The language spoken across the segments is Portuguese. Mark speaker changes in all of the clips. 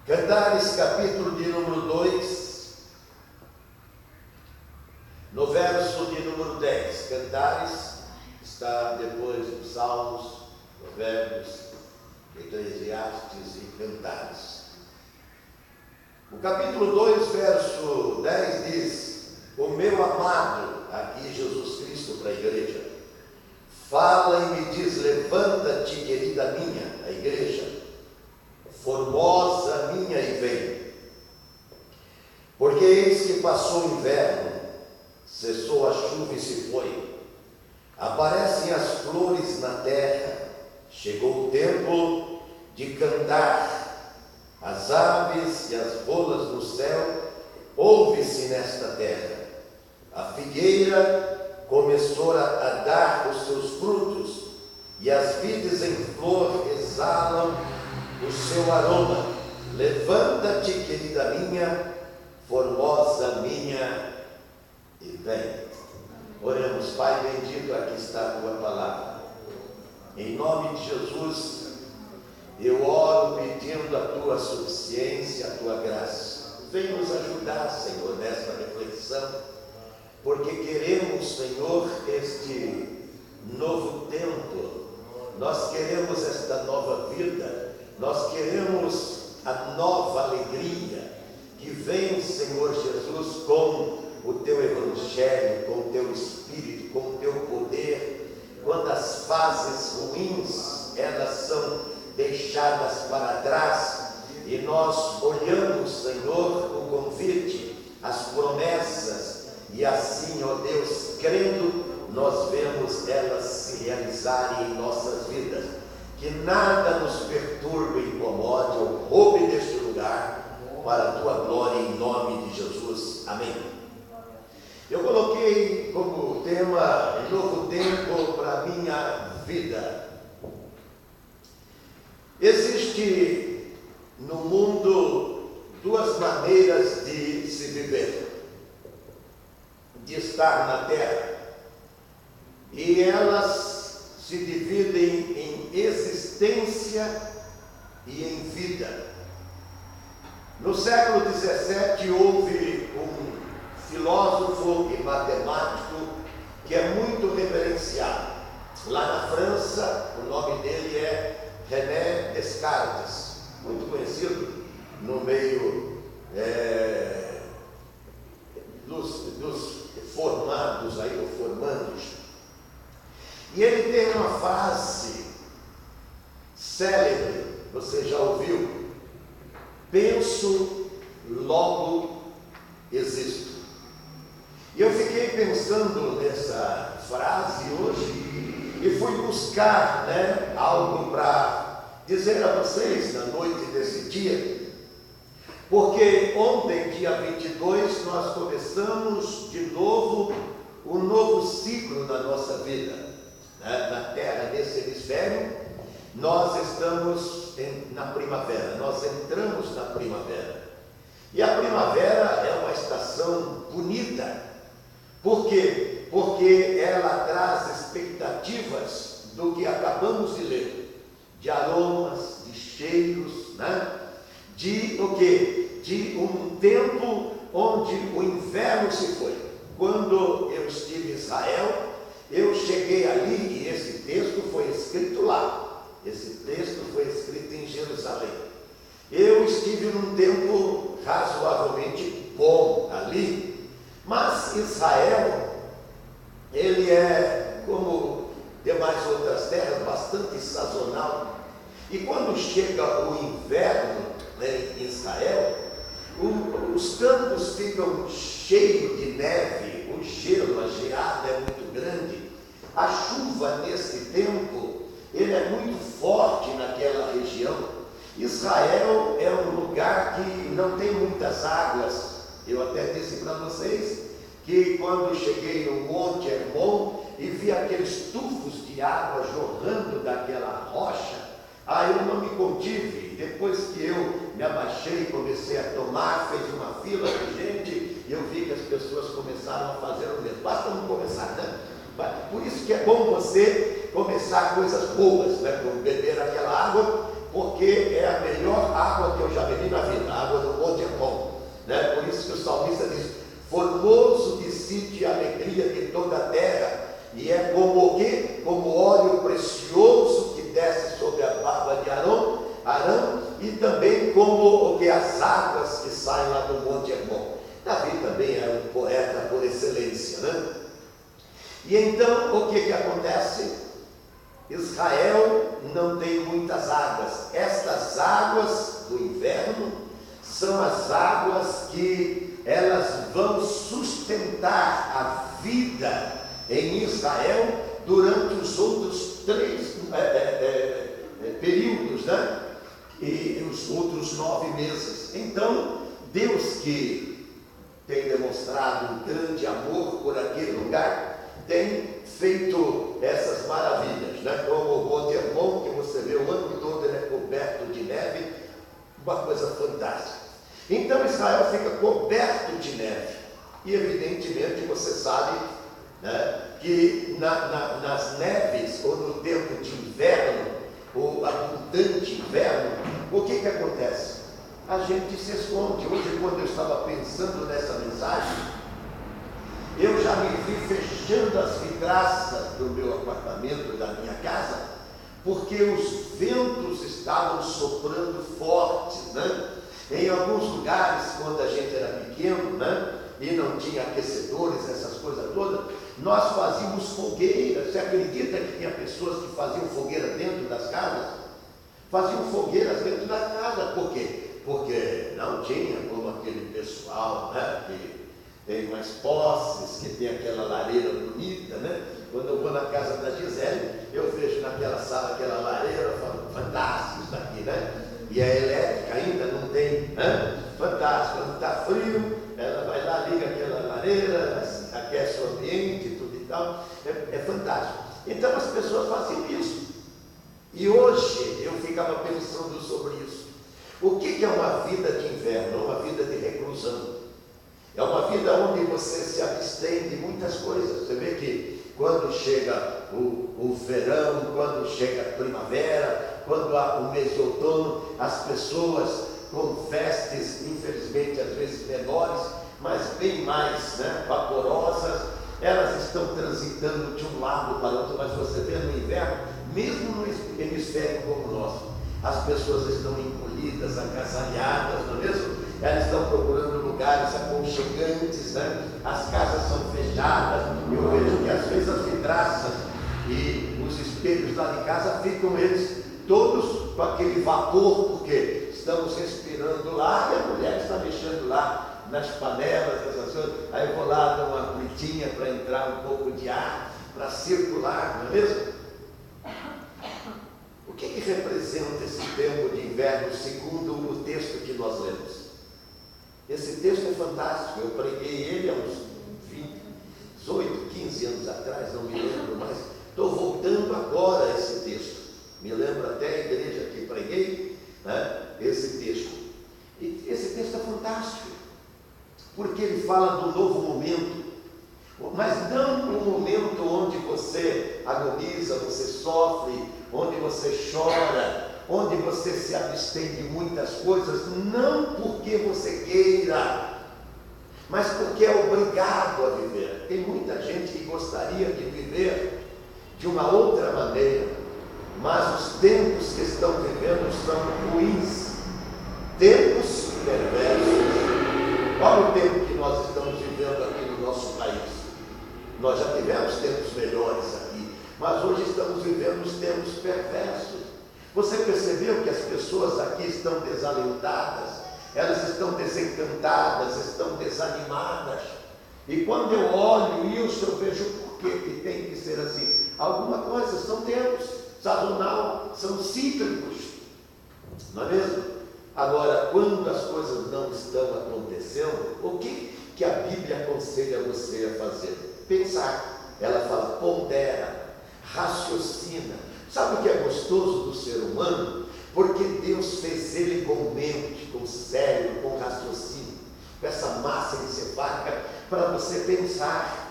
Speaker 1: Cantares, capítulo de número 2, no verso de número 10. Cantares está depois dos Salmos, Provérbios, Eclesiastes e Cantares. O capítulo 2, verso 10 diz: o meu amado, aqui Jesus Cristo para a igreja, fala e me diz: levanta-te, querida minha, a igreja, formosa minha, e vem. Porque eis que passou o inverno, cessou a chuva e se foi, aparecem as flores na terra, chegou o tempo de cantar, as aves e as rolas do céu, ouve-se nesta terra. A figueira começou a dar os seus frutos, e as vides em flor exalam o seu aroma. Levanta-te, querida minha, formosa minha, e vem. Oremos. Pai bendito, aqui está a tua palavra. Em nome de Jesus, eu oro pedindo a tua suficiência, a tua graça. Vem nos ajudar, Senhor, nesta reflexão, porque queremos, Senhor, este novo tempo, nós queremos esta nova vida, nós queremos a nova alegria que vem, Senhor Jesus, com o teu evangelho, com o teu espírito, com o teu poder, quando as fases ruins, elas são deixadas para trás, e nós olhamos, Senhor, o convite, as promessas, e assim, ó Deus, crendo, nós vemos elas se realizarem em nossas vidas. Que nada nos perturbe, incomode ou roube deste lugar, para a tua glória, em nome de Jesus. Amém. Eu coloquei como tema novo tempo para a minha vida. Existe no mundo duas maneiras de se viver, de estar na terra, e elas se dividem em existência e em vida. No século XVII houve um filósofo e matemático que é muito reverenciado. Lá na França, o nome dele é René Descartes, muito conhecido no meio dos formados aí, ou formandos. E ele tem uma frase célebre, você já ouviu: penso, logo existo. E eu fiquei pensando nessa frase hoje e fui buscar, algo para dizer a vocês na noite desse dia, porque ontem, dia 22, nós começamos de novo um novo ciclo da nossa vida. Na Terra, nesse hemisfério, nós estamos na primavera, nós entramos na primavera. E a primavera é uma estação bonita. Por quê? Porque ela traz expectativas do que acabamos de ler, de aromas, de cheiros, de o quê? De um tempo onde o inverno se foi. Quando eu estive em Israel, eu cheguei ali, e esse texto foi escrito lá. Esse texto foi escrito em Jerusalém. Eu estive num tempo razoavelmente bom ali, mas Israel, ele é, como demais outras terras, bastante sazonal. E quando chega o inverno, em Israel, os campos ficam cheios de neve, o gelo, a geada é muito grande. A chuva nesse tempo, ele é muito forte naquela região. Israel é um lugar que não tem muitas águas. Eu até disse para vocês que quando cheguei no Monte Hermon e vi aqueles tufos de água jorrando daquela rocha, eu não me contive. Depois que eu me abaixei, comecei a tomar, fez uma fila de gente, e eu vi que as pessoas começaram a fazer o mesmo. Basta não começar, Por isso que é bom você começar coisas boas, como beber aquela água, porque é a melhor água que eu já bebi na vida. gozo de si e alegria de toda a terra, e é como o quê? Como óleo precioso que desce sobre a barba de Arão, e também como o que as águas que saem lá do Monte Hermon. Davi também era um poeta por excelência, né? E então o que acontece? Israel não tem muitas águas. Estas águas do inverno são as águas que elas vão sustentar a vida em Israel durante os outros 3 períodos, né? E os outros 9 meses. Então, Deus, que tem demonstrado um grande amor por aquele lugar, tem feito essas maravilhas, né? Como o Monte Hermon, que você vê o ano todo, ele é coberto de neve, uma coisa fantástica. Então Israel fica coberto de neve, e evidentemente você sabe, né, que nas neves, ou no tempo de inverno, ou abundante inverno, o que acontece? A gente se esconde. Hoje, quando eu estava pensando nessa mensagem, eu já me vi fechando as vidraças do meu apartamento, da minha casa, porque os ventos estavam soprando fortes, né? Em alguns lugares, quando a gente era pequeno, né, e não tinha aquecedores, essas coisas todas, nós fazíamos fogueiras. Você acredita que tinha pessoas que faziam fogueira dentro das casas? Faziam fogueiras dentro da casa. Por quê? Porque não tinha como aquele pessoal, né, que tem umas posses, que tem aquela lareira bonita, né? Quando eu vou na casa da Gisele, eu vejo naquela sala aquela lareira, eu falo, fantástico isso aqui, né? E é elétrica ainda, não tem, né? Fantástico. Quando está frio, ela vai lá, liga aquela lareira, aquece o ambiente, tudo e tal. É fantástico. Então as pessoas faziam isso. E hoje eu ficava pensando sobre isso. O que é uma vida de inverno? É uma vida de reclusão. É uma vida onde você se abstém de muitas coisas. Você vê que quando chega o verão, quando chega a primavera, quando há o mês de outono, as pessoas com vestes, infelizmente, às vezes menores, mas bem mais, né, vaporosas, elas estão transitando de um lado para o outro. Mas você vê no inverno, mesmo no hemisfério como o nosso, as pessoas estão encolhidas, agasalhadas, não é mesmo? Elas estão procurando lugares aconchegantes, né? As casas são fechadas. Eu vejo que às vezes as vidraças e os espelhos lá de casa ficam eles todos com aquele vapor, porque estamos respirando lá e a mulher está mexendo lá nas panelas, essas coisas. Aí eu vou lá dar uma plitinha para entrar um pouco de ar, para circular, não é mesmo? O que representa esse tempo de inverno segundo o texto que nós lemos? Esse texto é fantástico. Eu preguei ele há uns 18, 15 anos atrás, não me lembro mais. Estou voltando agora a esse texto. Me lembro até a igreja que preguei, né, esse texto. E esse texto é fantástico, porque ele fala do novo momento, mas não um momento onde você agoniza, você sofre, onde você chora, onde você se abstém de muitas coisas, não porque você queira, mas porque é obrigado a viver. Tem muita gente que gostaria de viver de uma outra maneira, mas os tempos que estão vivendo são ruins, tempos perversos. Olha o tempo que nós estamos vivendo aqui no nosso país. Nós já tivemos tempos melhores aqui, mas hoje estamos vivendo os tempos perversos. Você percebeu que as pessoas aqui estão desalentadas, elas estão desencantadas, estão desanimadas. E quando eu olho isso, eu vejo por que tem que ser assim. Alguma coisa, são tempos sazonal, são cíclicos, não é mesmo? Agora, quando as coisas não estão acontecendo, o que a Bíblia aconselha você a fazer? Pensar. Ela fala, pondera, raciocina. Sabe o que é gostoso do ser humano? Porque Deus fez ele com mente, com cérebro, com raciocínio, com essa massa encefálica para você pensar.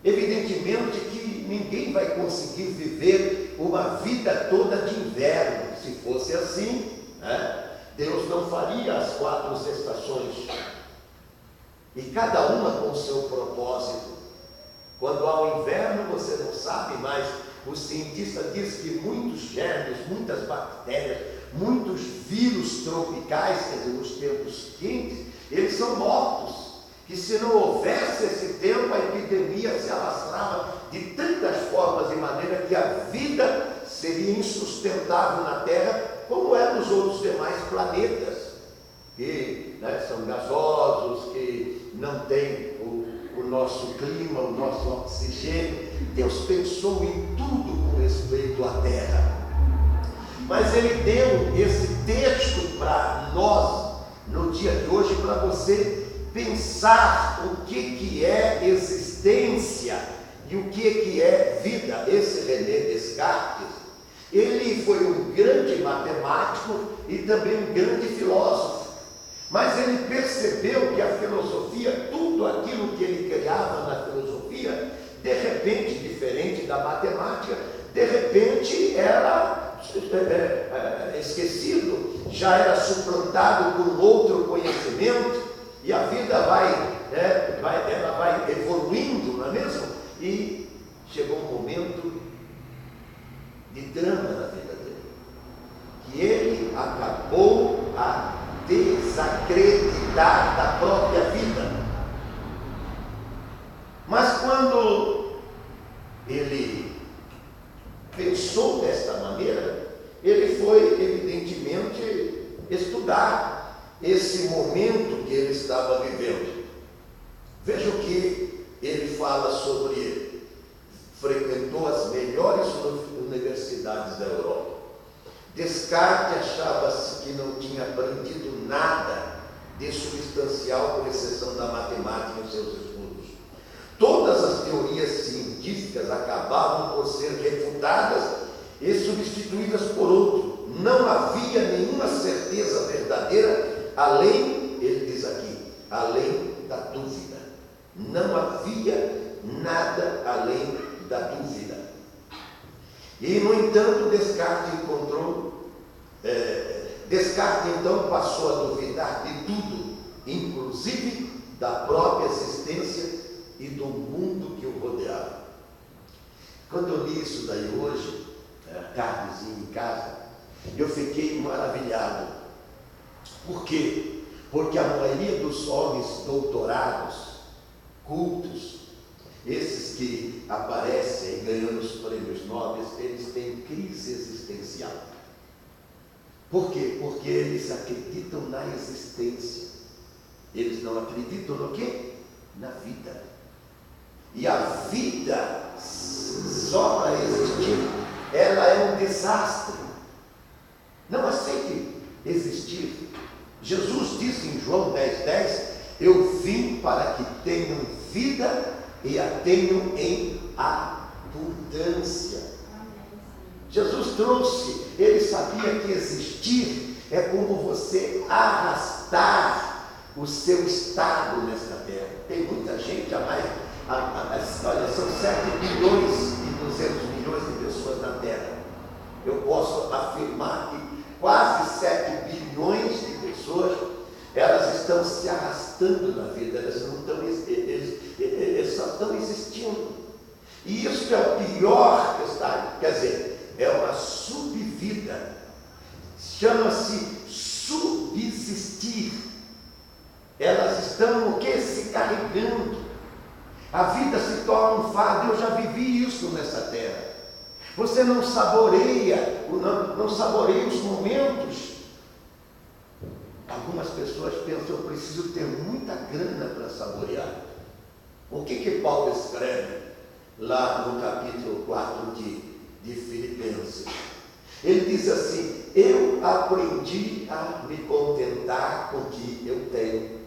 Speaker 1: Evidentemente que ninguém vai conseguir viver uma vida toda de inverno. Se fosse assim, né, Deus não faria as 4 estações. e cada uma com o seu propósito. Quando há o inverno, você não sabe, mas o cientista diz que muitos germes, muitas bactérias, muitos vírus tropicais, quer dizer, nos tempos quentes, eles são mortos. Que se não houvesse esse tempo, a epidemia se alastrava de tantas formas, de maneira que a vida seria insustentável na Terra, como é nos outros demais planetas, que são gasosos, que não têm o nosso clima, o nosso oxigênio. Deus pensou em tudo com respeito à Terra. Mas Ele deu esse texto para nós, no dia de hoje, para você pensar o que é existência e o que é vida. Esse René Descartes, ele foi um grande matemático e também um grande filósofo, mas ele percebeu que a filosofia, tudo aquilo que ele criava na filosofia, de repente, diferente da matemática, de repente era esquecido, já era suplantado por outro conhecimento. E a vida ela vai evoluindo, não é mesmo? E chegou um momento de drama na vida dele, que ele acabou a desacreditar da própria vida. Mas quando ele pensou desta maneira, ele foi evidentemente estudar esse momento que ele estava vivendo. Veja o que ele fala sobre ele. Frequentou as melhores universidades da Europa. Descartes achava-se que não tinha aprendido nada de substancial, com exceção da matemática em seus estudos. Todas as teorias científicas acabavam por ser refutadas e substituídas por outro. Não havia nenhuma certeza verdadeira além, ele diz aqui, além da dúvida. Não havia nada além da dúvida. E, no entanto, Descartes então passou a duvidar de tudo, inclusive da própria existência e do mundo que o rodeava. Quando eu li isso daí hoje, tardezinha em casa, eu fiquei maravilhado. Por quê? Porque a maioria dos homens doutorados, cultos, esses que aparecem ganhando os prêmios Nobel, eles têm crise existencial. Por quê? Porque eles acreditam na existência. Eles não acreditam no quê? Na vida. E a vida, só para existir, ela é um desastre. Não aceite existir. Jesus disse em João 10:10, eu vim para que tenham vida e a tenham em abundância. Jesus trouxe, ele sabia que existir é como você arrastar o seu estado nesta terra. Tem muita gente, olha, são 7 bilhões e 200 milhões de pessoas na terra. Eu posso afirmar que quase 7 bilhões de pessoas, elas estão se arrastando na vida, elas não estão, eles só estão existindo. E isso é o pior que está, quer dizer, é uma subvida, chama-se subsistir. Elas estão o que? Se carregando. A vida se torna um fardo. Eu já vivi isso nessa terra. Você não saboreia, não saboreia os momentos. Algumas pessoas pensam, eu preciso ter muita grana para saborear. O que Paulo escreve lá no capítulo 4 de Filipenses? Ele diz assim, eu aprendi a me contentar com o que eu tenho.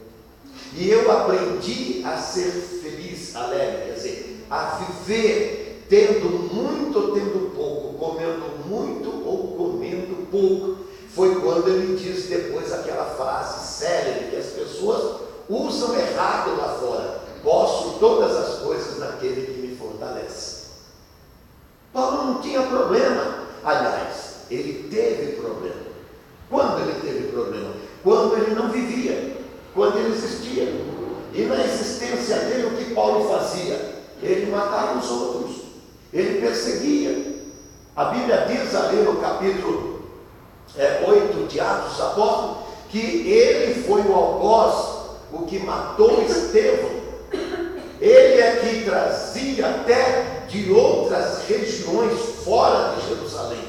Speaker 1: E eu aprendi a ser feliz, alegre, quer dizer, a viver tendo muito ou tendo pouco, comendo muito ou comendo pouco. Foi quando ele diz depois aquela frase célebre que as pessoas usam errado lá fora. Posso todas as coisas naquele que me fortalece. Paulo não tinha problema. Aliás, ele teve problema. Quando ele teve problema? Quando ele não vivia, quando ele existia. E na existência dele, o que Paulo fazia? Ele matava os outros, ele perseguia. A Bíblia diz ali no capítulo 8 de Atos dos Apóstolos, que ele foi o algoz, o que matou Estevão. Ele é que trazia até de outras regiões fora de Jerusalém,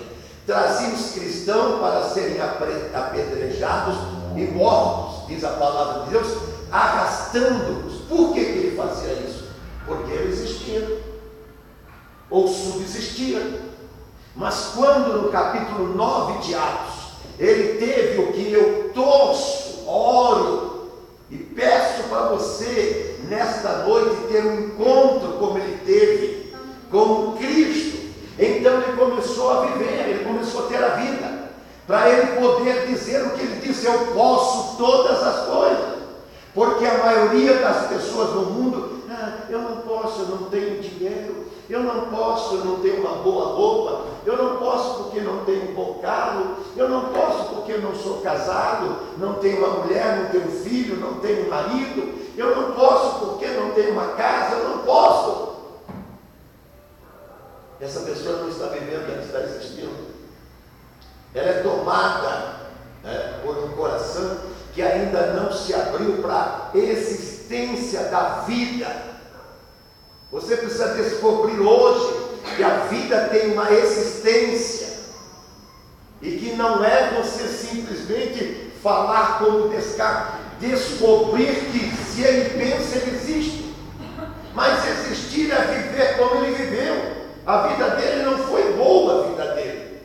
Speaker 1: trazia os cristãos para serem apedrejados e mortos, diz a palavra de Deus, arrastando-os. Por que ele fazia isso? Porque ele existia, ou subsistia. Mas quando no capítulo 9 de Atos, ele teve o que eu torço, oro e peço para você nesta noite ter um encontro como ele teve com Cristo. Então ele começou a viver, ele começou a ter a vida, para ele poder dizer o que ele disse: eu posso todas as coisas. Porque a maioria das pessoas no mundo, eu não posso, eu não tenho dinheiro, eu não posso, eu não tenho uma boa roupa, eu não posso porque não tenho um bom carro, eu não posso porque eu não sou casado, não tenho uma mulher, não tenho filho, não tenho marido, eu não posso porque não tenho uma casa, eu não posso. Essa pessoa não está vivendo, ela está existindo. Ela é tomada por um coração que ainda não se abriu para a existência da vida. Você precisa descobrir hoje que a vida tem uma existência e que não é você simplesmente falar como Descartes, descobrir que se ele pensa, ele existe. Mas existir é viver como ele viveu. A vida dele não foi boa, a vida dele.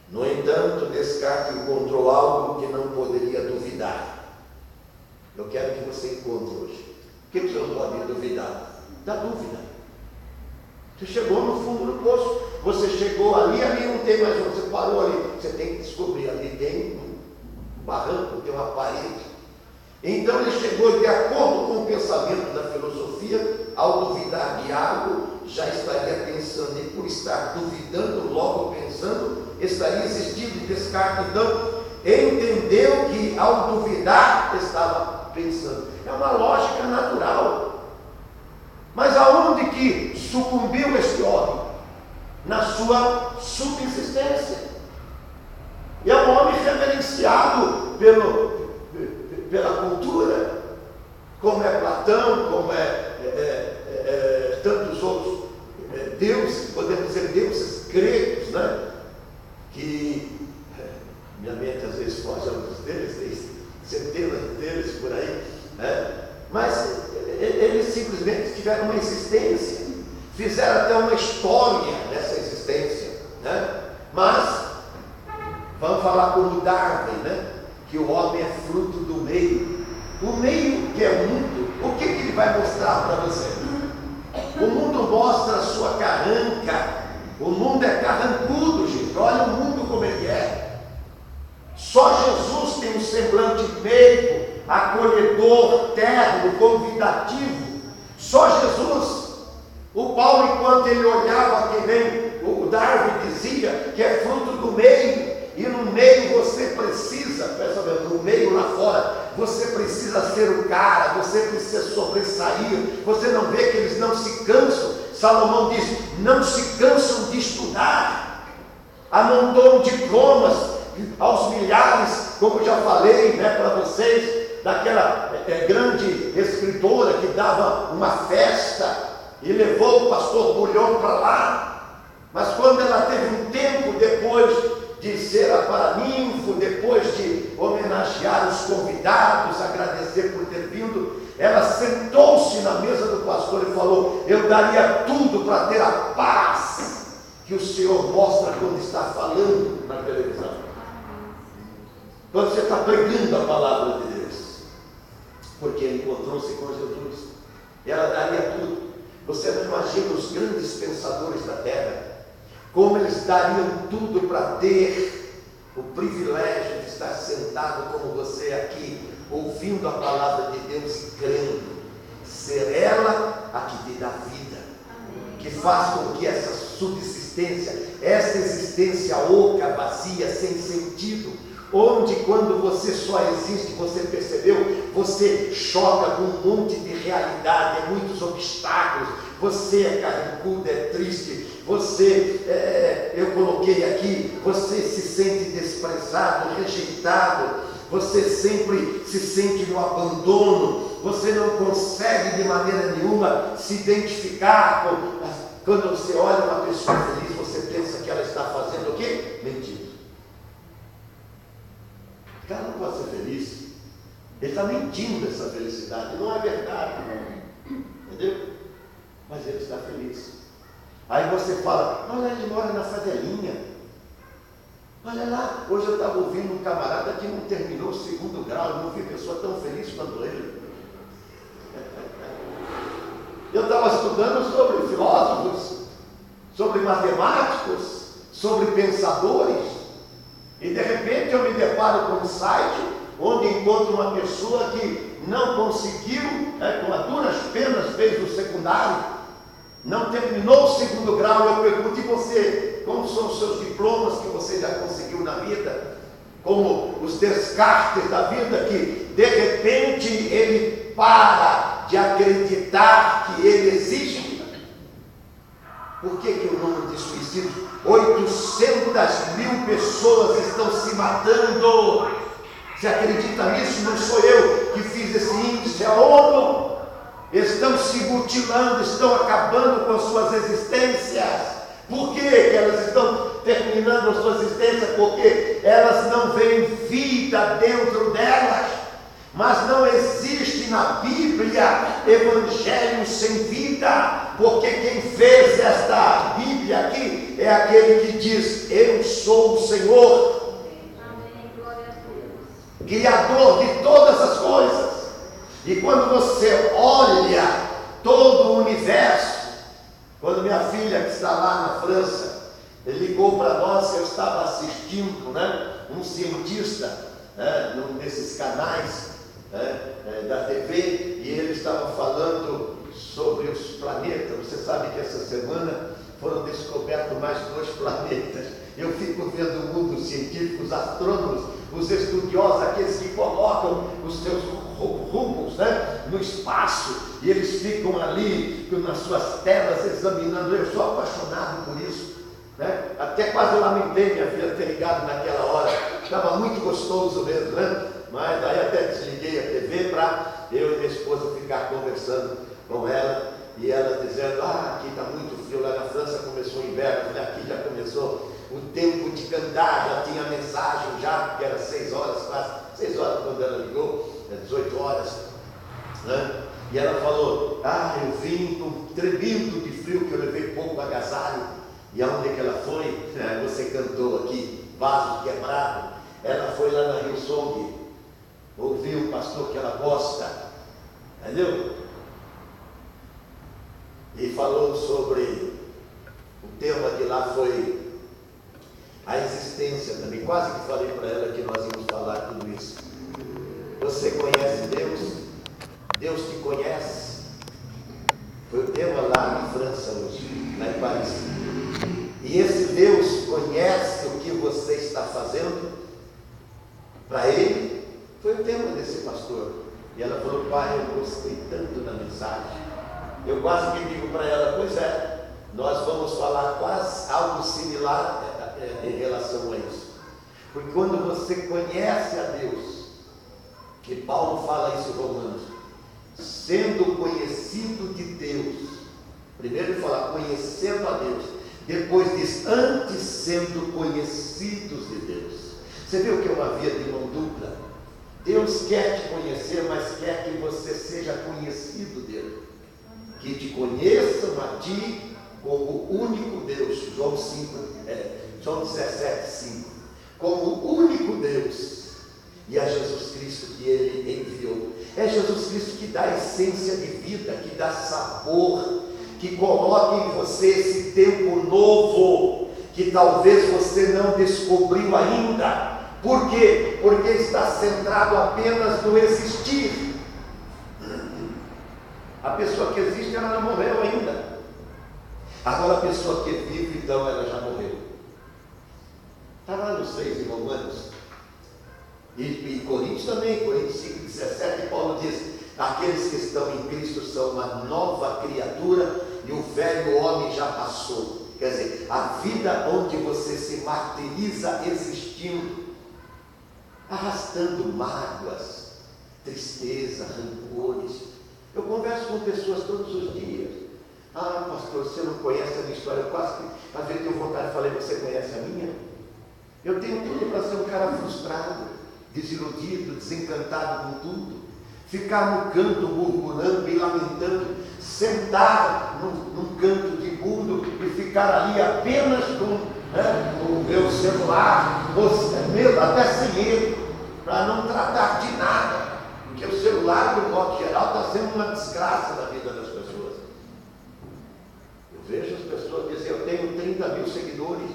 Speaker 1: No entanto, Descartes encontrou algo que não poderia duvidar. Eu quero que você encontre hoje. O que você não pode duvidar? Da dúvida. Você chegou no fundo do poço. Você chegou ali não tem mais onde. Você parou ali. Você tem que descobrir. Ali tem um barranco, tem uma parede. Então ele chegou, de acordo com o pensamento da filosofia, ao duvidar de algo, já estaria pensando. E por estar duvidando, logo pensando, estaria existindo. Descartes, então, entendeu que ao duvidar estava pensando. É uma lógica natural. Mas aonde que sucumbiu este homem? Na sua subsistência. E é um homem reverenciado pela cultura, como é Platão, como tantos outros deuses, podemos dizer deuses gregos, né? Que minha mente às vezes foge a alguns deles, tem centenas deles por aí, né? Mas eles simplesmente tiveram uma existência, fizeram até uma história dessa existência, né? Mas vamos falar como Darwin, né? Que o homem é fruto do meio. O meio que é o mundo, o que ele vai mostrar para você? O mundo mostra a sua carranca. O mundo é carrancudo, gente. Olha o mundo como ele é. Só Jesus tem um semblante meigo, acolhedor, terno, convidativo. Só Jesus. O Paulo, enquanto ele olhava, que nem o Darwin dizia, que é fruto do meio. E no meio você precisa, presta bem, no meio lá fora, você precisa ser o cara, você precisa sobressair. Você não vê que eles não se cansam? Salomão diz: não se cansam de estudar, amontoam diplomas aos milhares, como eu já falei, né, para vocês, daquela grande escritora que dava uma festa e levou o pastor Bulhão para lá. Mas quando ela teve um tempo depois de ser a paraninfo, depois de homenagear os convidados, agradecer por ter vindo, ela sentou-se na mesa do pastor e falou: eu daria tudo para ter a paz que o Senhor mostra quando está falando na televisão, quando você está pregando a palavra de Deus, porque ele encontrou-se com Jesus. Ela daria tudo. Você não imagina os grandes pensadores da terra, como eles dariam tudo para ter o privilégio de estar sentado como você aqui, ouvindo a palavra de Deus e crendo. Ser ela a que te dá vida, que faz com que essa subsistência, essa existência oca, vazia, sem sentido, onde quando você só existe, você percebeu, você choca com um monte de realidade, muitos obstáculos, você é carrancudo, é triste, você, eu coloquei aqui, você se sente desprezado, rejeitado, você sempre se sente no abandono, você não consegue de maneira nenhuma se identificar com... Quando você olha uma pessoa feliz, você pensa que ela está fazendo o quê? Mentindo. O cara não pode ser feliz. Ele está mentindo essa felicidade. Não é verdade. Entendeu? Mas ele está feliz. Aí você fala, olha, ele mora na favelinha. Olha lá, hoje eu estava ouvindo um camarada que não terminou o 2º grau. Eu não vi pessoa tão feliz quanto ele. Eu estava estudando sobre filósofos, sobre matemáticos, sobre pensadores, e de repente eu me deparo com um site onde encontro uma pessoa que não conseguiu, com as duras penas fez o secundário, não terminou o 2º grau. Eu pergunto, e você, como são os seus diplomas que você já conseguiu na vida? Como os descartes da vida que de repente ele para de acreditar que ele existe. Por que o número de suicídios? 800.000 pessoas estão se matando. Você acredita nisso? Não sou eu que fiz esse índice, é a ONU. Estão se mutilando, estão acabando com as suas existências. Por que elas estão terminando a sua existência? Porque elas não veem vida dentro delas. Mas não existe na Bíblia evangelho sem vida, porque quem fez esta Bíblia aqui é aquele que diz, eu sou o Senhor, Criador de todas as coisas. E quando você olha todo o universo, quando minha filha que está lá na França, ligou para nós, eu estava assistindo, um cientista nesses canais da TV, e ele estava falando sobre os planetas. Você sabe que essa semana foram descobertos mais 2 planetas. Eu fico vendo o mundo científico, os astrônomos, os estudiosos, aqueles que colocam os seus rumos no espaço, e eles ficam ali nas suas telas examinando. Eu sou apaixonado por isso. Até quase lamentei minha filha ter ligado naquela hora. Estava muito gostoso mesmo, Mas aí até desliguei a TV para eu e minha esposa ficar conversando com ela, e ela dizendo, aqui está muito frio, lá na França começou o inverno. Eu falei, aqui já começou o tempo de cantar, já tinha mensagem já, porque era 6 horas quase, 6 horas quando ela ligou, 18 horas, E ela falou, eu vim tremendo de frio, que eu levei pouco agasalho. E aonde que ela foi? Você cantou aqui, vaso quebrado. Ela foi lá na Rio Song, ouviu o pastor que ela gosta, entendeu? E falou sobre, o tema de lá foi a existência também. Quase que falei para ela que nós íamos falar tudo isso. Você conhece Deus? Deus te conhece? Foi o tema lá na França hoje, lá em Paris. E esse Deus conhece o que você está fazendo? Para ele, foi o tema desse pastor. E ela falou, pai, eu gostei tanto da mensagem. Eu quase que digo para ela, pois é, nós vamos falar quase algo similar em relação a isso. Porque quando você conhece a Deus, que Paulo fala isso em Romanos, sendo conhecido de Deus, primeiro ele fala conhecendo a Deus, depois diz antes sendo conhecidos de Deus. Você viu que é uma via de mão dupla? Deus quer te conhecer, mas quer que você seja conhecido dele. Que te conheçam a ti como o único Deus. João 17:5. Como o único Deus. E a Jesus Cristo que ele enviou. É Jesus Cristo que dá essência de vida, que dá sabor, que coloca em você esse tempo novo, que talvez você não descobriu ainda. Por quê? Porque está centrado apenas no existir. A pessoa que existe, ela não morreu ainda. Agora a pessoa que vive, então, ela já morreu. Está lá no 6 em Romanos. E Coríntios também, Coríntios 5,17, Paulo diz: aqueles que estão em Cristo são uma nova criatura e o velho homem já passou. Quer dizer, a vida onde você se martiriza existindo, arrastando mágoas, tristeza, rancores. Eu converso com pessoas todos os dias. Ah, pastor, você não conhece a minha história. Eu quase que, às vezes, tenho vontade de falar: você conhece a minha? Eu tenho tudo para ser um cara frustrado, desiludido, desencantado com tudo. Ficar no canto murmurando e lamentando, sentar num canto de mundo e ficar ali apenas com o meu celular, mesmo, até sem ele, para não tratar de nada, porque o celular, no modo geral, está sendo uma desgraça na vida das pessoas. Eu vejo as pessoas dizerem: eu tenho 30 mil seguidores.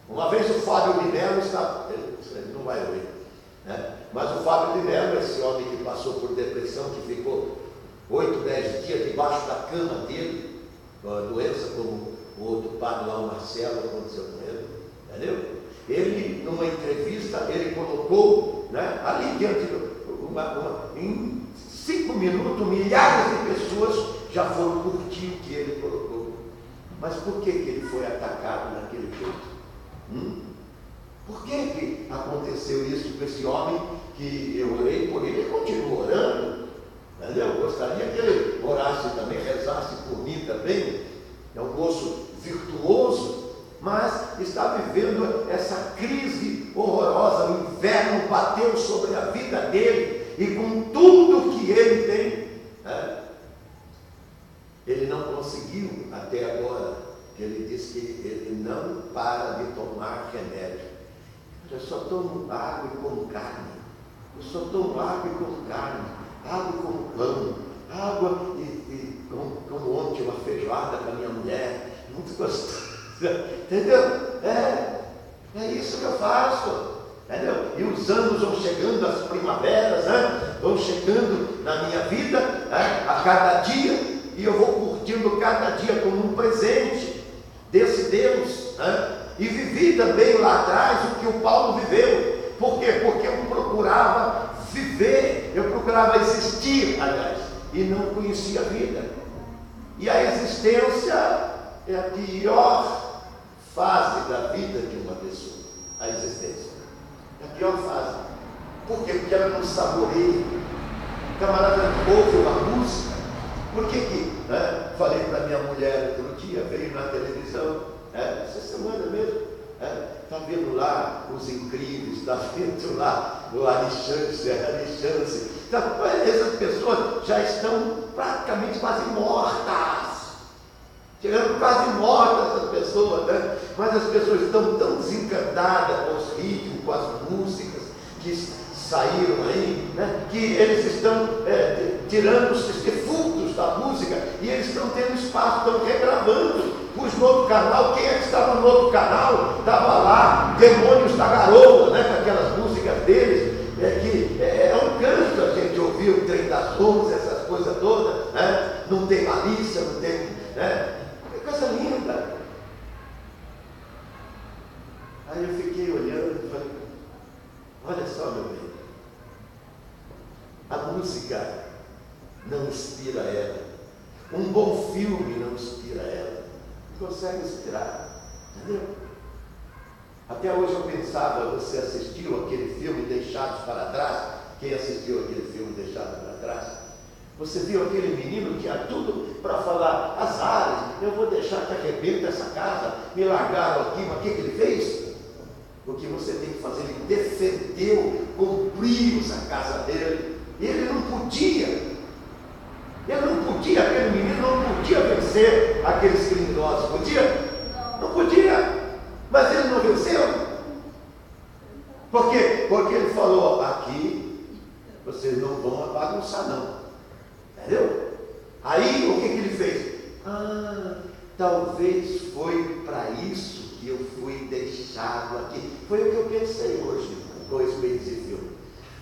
Speaker 1: Uma vez o Fábio de Mello ele não vai ouvir, né? Mas o Fábio de Mello, esse homem que passou por depressão, que ficou 8, 10 dias debaixo da cama dele, com a doença como o outro padre lá, o Marcelo, aconteceu com ele, entendeu? Ele, numa entrevista, ele colocou, né, ali diante, em 5 minutos, milhares de pessoas já foram curtir o que ele colocou. Mas por que ele foi atacado daquele jeito? Por que aconteceu isso com esse homem que eu orei por ele e continuo orando? Entendeu? Eu gostaria que ele orasse também, rezasse por mim também. É um moço virtuoso, mas está vivendo essa crise horrorosa. O inverno bateu sobre a vida dele e com tudo que ele tem, né, ele não conseguiu até agora. Ele disse que ele não para de tomar remédio. Eu só tomo água e como carne. Eu só tomo água e como carne. Água e como pão. Água e como ontem uma feijoada com a minha mulher. Muito gostosa. Entendeu? É isso que eu faço. Entendeu? E os anos vão chegando, as primaveras, né, vão chegando na minha vida, né, a cada dia. E eu vou curtindo cada dia como um presente desse Deus, né? E vivi também lá atrás o que o Paulo viveu. Por quê? Porque eu procurava viver, eu procurava existir, aliás, e não conhecia a vida. E a existência é a pior fase da vida de uma pessoa. A existência é a pior fase. Por quê? Porque ela não saboreia. O camarada ouve uma música. Por que né? Falei para minha mulher outro dia, veio na televisão, essa semana mesmo, está vendo lá Os Incríveis, está vendo lá o Alixance. Então, essas pessoas já estão praticamente quase mortas. Chegando quase mortas essas pessoas, né? Mas as pessoas estão tão desencantadas com os ritmos, com as músicas que saíram aí, né, que eles estão tirando os defuntos da música e eles estão tendo espaço, estão regravando. Pus no outro canal, quem é que estava no outro canal? Estava lá, Demônios da Garoa, né, com aquelas músicas deles, que é um canto a gente ouvir o Trem das 11, essas coisas todas, né? Não tem malícia, não tem, né? É coisa linda. Aí eu fiquei olhando e falei: olha só, meu bem, a música não inspira ela, um bom filme não inspira ela, não consegue inspirar, entendeu? Até hoje eu pensava: você assistiu aquele filme Deixados para Trás? Quem assistiu aquele filme Deixados para Trás? Você viu aquele menino que tinha tudo para falar: azares, eu vou deixar que arrebenta essa casa, me largaram aqui, mas o que ele fez? O que você tem que fazer? Ele defendeu, cumpriu a casa dele. Ele não podia, aquele menino não podia vencer aqueles criminosos. Podia? Não podia. Mas ele não venceu. Por quê? Porque ele falou: aqui vocês não vão bagunçar não. Entendeu? Aí o que ele fez? Talvez foi para isso que eu fui deixado aqui. Foi o que eu pensei hoje com respeito a esse filme.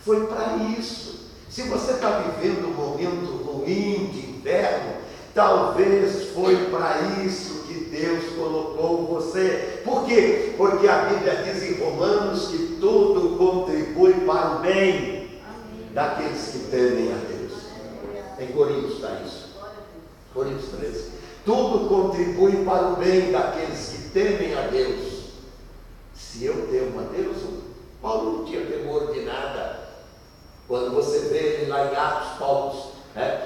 Speaker 1: Foi para isso. Se você está vivendo um momento ruim de inverno, talvez foi para isso que Deus colocou você. Por quê? Porque a Bíblia diz em Romanos que tudo daqueles que temem a Deus. Em Coríntios está isso. Coríntios 13. Tudo contribui para o bem daqueles que temem a Deus. Se eu temo a Deus, Paulo não tinha temor de nada. Quando você vê ele lá em Atos,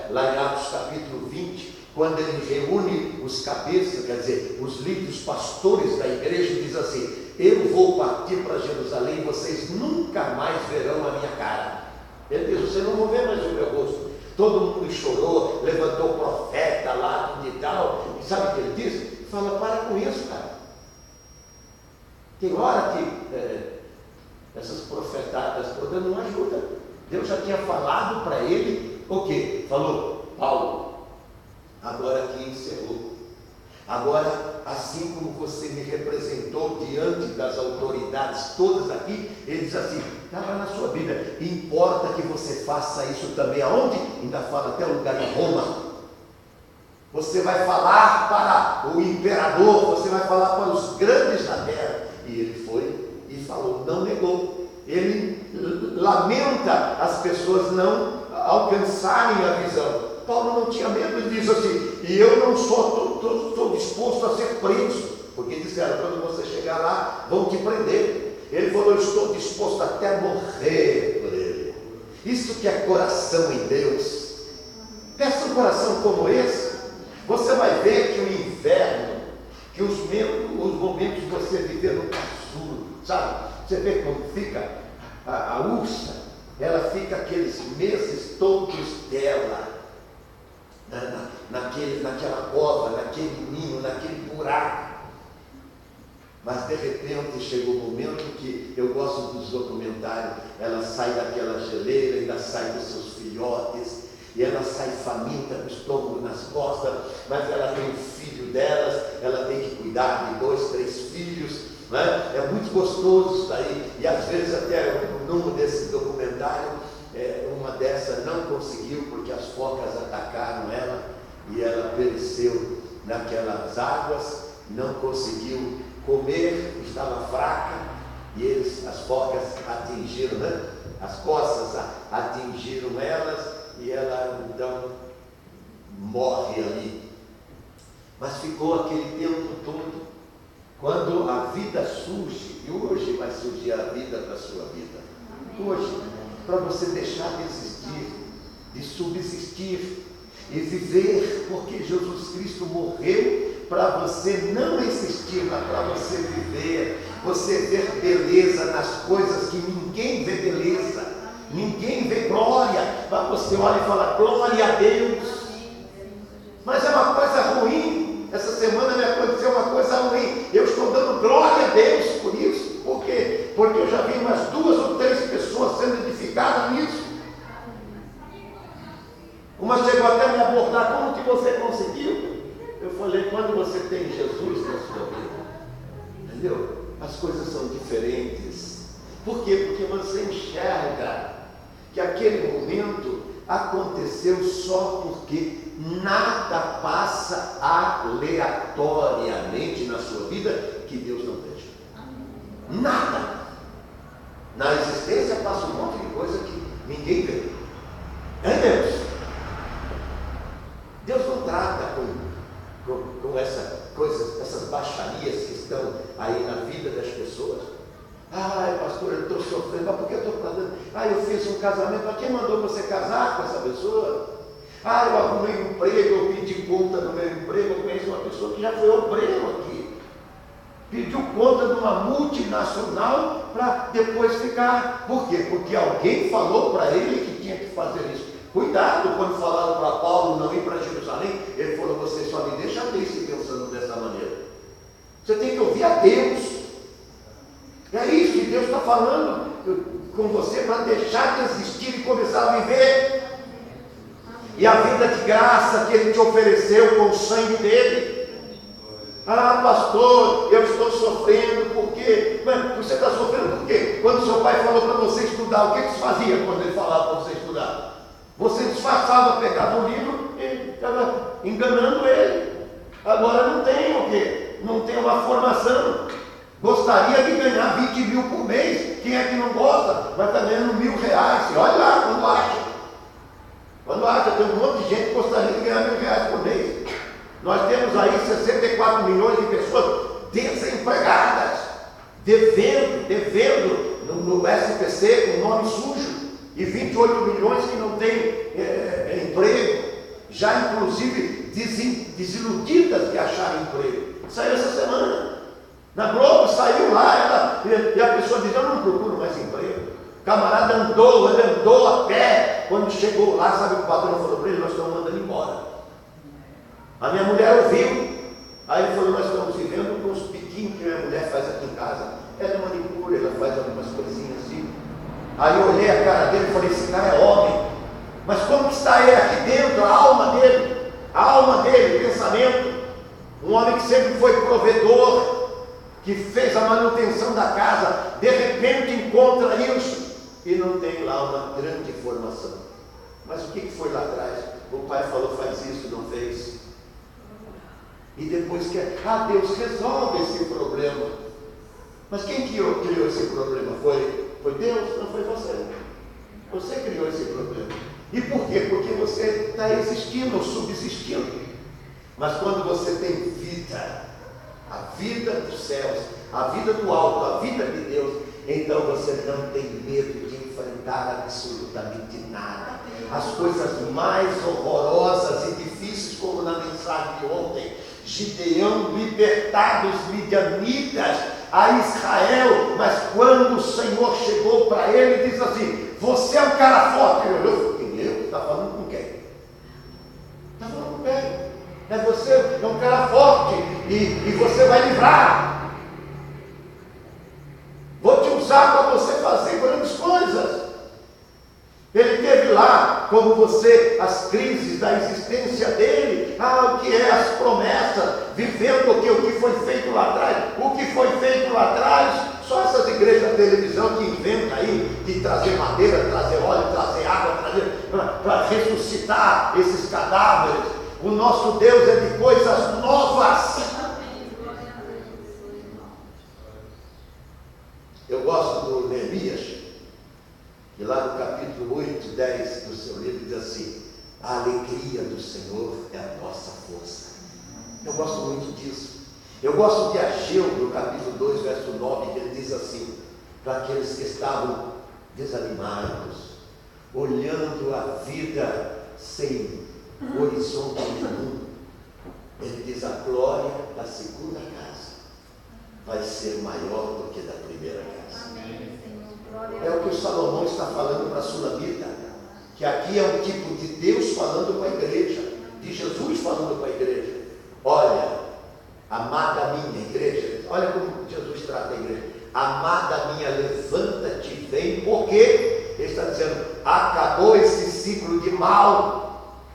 Speaker 1: lá em Atos capítulo 20, quando ele reúne os cabeças, quer dizer, os líderes, pastores da igreja, diz assim: eu vou partir para Jerusalém e vocês nunca mais verão a minha cara. Ele diz: vocês não vão ver mais o meu rosto. Todo mundo chorou, levantou o profeta lá e tal. E sabe o que ele diz? Fala: para com isso, cara. Tem hora que essas profetadas todas não ajudam. Deus já tinha falado para ele o quê? Falou: Paulo, agora que encerrou. Agora, assim como você me representou diante das autoridades todas aqui, ele diz assim: estava na sua vida, importa que você faça isso também aonde? Ainda fala até o lugar em Roma. Você vai falar para o imperador, você vai falar para os grandes da terra. E ele foi e falou, não negou. Ele lamenta as pessoas não alcançarem a visão. Paulo não tinha medo, ele diz assim: e eu não estou disposto a ser preso, porque disseram, quando você chegar lá, vão te prender. Ele falou: eu estou disposto até morrer por ele. Isso que é coração em Deus. Peça um coração como esse, você vai ver que o inverno, que os momentos que você viver no casulo, sabe? Você vê como fica a ursa, ela fica aqueles meses todos dela, naquela cova, naquele ninho, naquele buraco. Mas de repente chegou o momento que eu gosto dos documentários, ela sai daquela geleira, ainda sai dos seus filhotes, e ela sai faminta, com o estômago nas costas, mas ela tem o filho delas, ela tem que cuidar de 2, 3 filhos, né? É muito gostoso isso daí, e às vezes até num desse documentário, uma dessas não conseguiu, porque as focas atacaram ela, e ela pereceu naquelas águas, não conseguiu comer, estava fraca, e as focas atingiram, né? As costas atingiram elas, e ela então morre ali. Mas ficou aquele tempo todo. Quando a vida surge, e hoje vai surgir a vida para a sua vida, hoje, para você deixar de existir, de subsistir e viver, porque Jesus Cristo morreu para você não existir, mas para você viver, você ver beleza nas coisas que ninguém vê beleza, ninguém vê glória, mas você olha e fala, glória a Deus. Mas é uma coisa ruim. Essa semana me aconteceu uma coisa ruim. Eu estou dando glória a Deus por isso. Por quê? Porque eu já vi umas 2 ou 3 pessoas sendo edificadas nisso. Uma chegou até a me abordar, como que você conseguiu? Eu falei, quando você tem Jesus na sua vida, entendeu? As coisas são diferentes. Por quê? Porque você enxerga que aquele momento aconteceu só porque nada passa aleatoriamente na sua vida que Deus não veja. Nada. Na existência passa um monte de coisa que ninguém vê. É Deus. Deus não trata com essas baixarias que estão aí na vida das pessoas. Ai, pastor, eu estou sofrendo, mas por que eu estou fazendo? Eu fiz um casamento, mas quem mandou você casar com essa pessoa? Eu arrumei um emprego, eu pedi conta do meu emprego, eu conheço uma pessoa que já foi obreiro aqui. Pediu conta de uma multinacional para depois ficar. Por quê? Porque alguém falou para ele que tinha que fazer isso. Cuidado, quando falaram para Paulo não ir para Jerusalém, ele falou, você só me deixa desse pensando dessa maneira. Você tem que ouvir a Deus. É isso que Deus está falando com você, para deixar de existir e começar a viver. E a vida de graça que Ele te ofereceu com o sangue dele. Pastor, eu estou sofrendo, por quê? Mas você está sofrendo por quê? Quando seu pai falou para você estudar, o que você fazia quando ele falava para você estudar? Você disfarçava, pegava um livro e estava enganando ele. Agora não tem o quê? Não tem uma formação. Gostaria de ganhar 20 mil por mês, quem é que não gosta? Mas está ganhando R$1.000. E olha lá, quando acha. Quando acha, tem um monte de gente que gostaria de ganhar R$1.000 por mês. Nós temos aí 64 milhões de pessoas desempregadas, devendo no SPC com nome sujo, e 28 milhões que não têm emprego, já inclusive desiludidas de achar emprego. Saiu essa semana. Na Globo saiu lá, e a pessoa diz: eu não procuro mais emprego. O camarada andou a pé. Quando chegou lá, sabe o que o patrão falou para ele? Nós estamos mandando embora. A minha mulher ouviu. Aí ele falou: nós estamos vivendo com os piquinhos que minha mulher faz aqui em casa. Ela manicura, ela faz algumas coisinhas assim. Aí eu olhei a cara dele e falei: esse cara é homem. Mas como que está ele aqui dentro? A alma dele, o pensamento. Um homem que sempre foi provedor, que fez a manutenção da casa, de repente encontra isso e não tem lá uma grande formação. Mas o que foi lá atrás? O pai falou: faz isso, não fez. E depois Deus resolve esse problema. Mas quem criou esse problema? Foi Deus? Não foi você. Você criou esse problema. E por quê? Porque você está existindo ou subsistindo. Mas quando você tem vida, a vida dos céus, a vida do alto, a vida de Deus, então você não tem medo de enfrentar absolutamente nada. As coisas mais horrorosas e difíceis, como na mensagem de ontem, Gideão libertar dos midianitas a Israel, mas quando o Senhor chegou para ele e disse assim: você é um cara forte. Ele olhou: quem eu? Está falando com quem? Está falando com quem? Você é um cara forte e você vai livrar. Vou te usar para você fazer grandes coisas. Ele teve lá, como você, as crises da existência dele, o que é as promessas, vivendo o que foi feito lá atrás. O que foi feito lá atrás, só essas igrejas de televisão que inventam aí, de trazer madeira, trazer óleo, trazer água, para ressuscitar esses cadáveres. O nosso Deus é de coisas novas. Eu gosto do Neemias, que lá no capítulo 8, 10 do seu livro diz assim: a alegria do Senhor é a nossa força. Eu gosto muito disso. Eu gosto de Ageu, no capítulo 2, verso 9, que ele diz assim, para aqueles que estavam desanimados, olhando a vida sem horizonte nenhum, ele diz: a glória da segunda casa vai ser maior do que da primeira casa. É o que o Salomão está falando para a Sulamita, que aqui é um tipo de Deus falando com a igreja, de Jesus falando com a igreja. Olha, amada minha igreja, olha como Jesus trata a igreja: amada minha, levanta-te, vem, porque ele está dizendo: acabou esse ciclo de mal.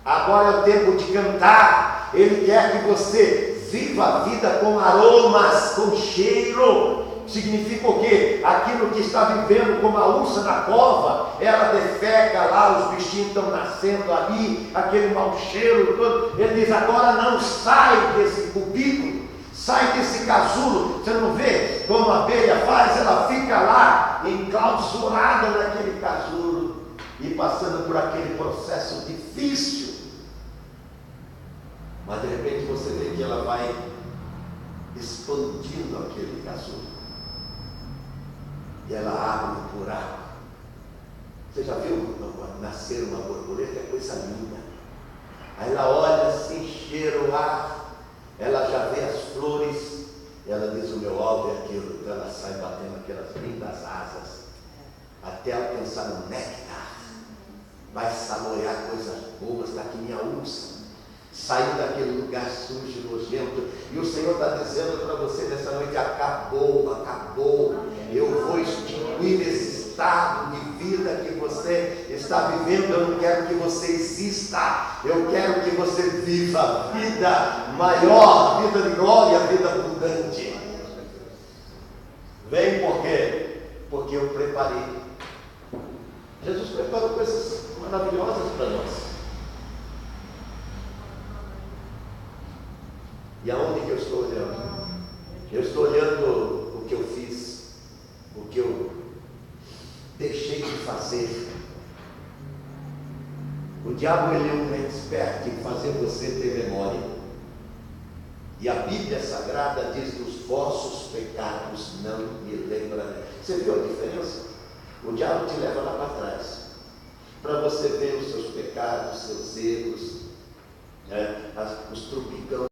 Speaker 1: Agora é o tempo de cantar. Ele quer que você viva a vida com aromas, com cheiro. Significa o quê? Aquilo que está vivendo como a ursa na cova, ela defeca lá, os bichinhos estão nascendo ali, aquele mau cheiro todo. Ele diz: agora não, sai desse cubículo, sai desse casulo. Você não vê como a abelha faz? Ela fica lá enclausurada naquele casulo e passando por aquele processo difícil. Mas de repente você vê que ela vai expandindo aquele casulo. E ela abre um buraco. Você já viu nascer uma borboleta? É coisa linda. Aí ela olha assim, cheira o ar, ela já vê as flores, ela diz: o meu alvo é aquilo. Então ela sai batendo aquelas lindas asas, até alcançar o néctar. Vai saborear coisas boas, está aqui minha ursa. Saiu daquele lugar sujo, nojento. E o Senhor está dizendo para você nessa noite: acabou, acabou. Eu vou extinguir esse estado de vida que você está vivendo. Eu não quero que você exista. Eu quero que você viva a vida maior, vida de glória, vida abundante. Vem por quê? Porque eu preparei. Jesus preparou coisas maravilhosas para nós. E aonde que eu estou olhando? Eu estou olhando o que eu fiz, o que eu fazer. O diabo, ele é um expert em fazer você ter memória. E a Bíblia Sagrada diz: dos vossos pecados não me lembrarei. Você viu a diferença? O diabo te leva lá para trás, para você ver os seus pecados, seus erros, os tropicão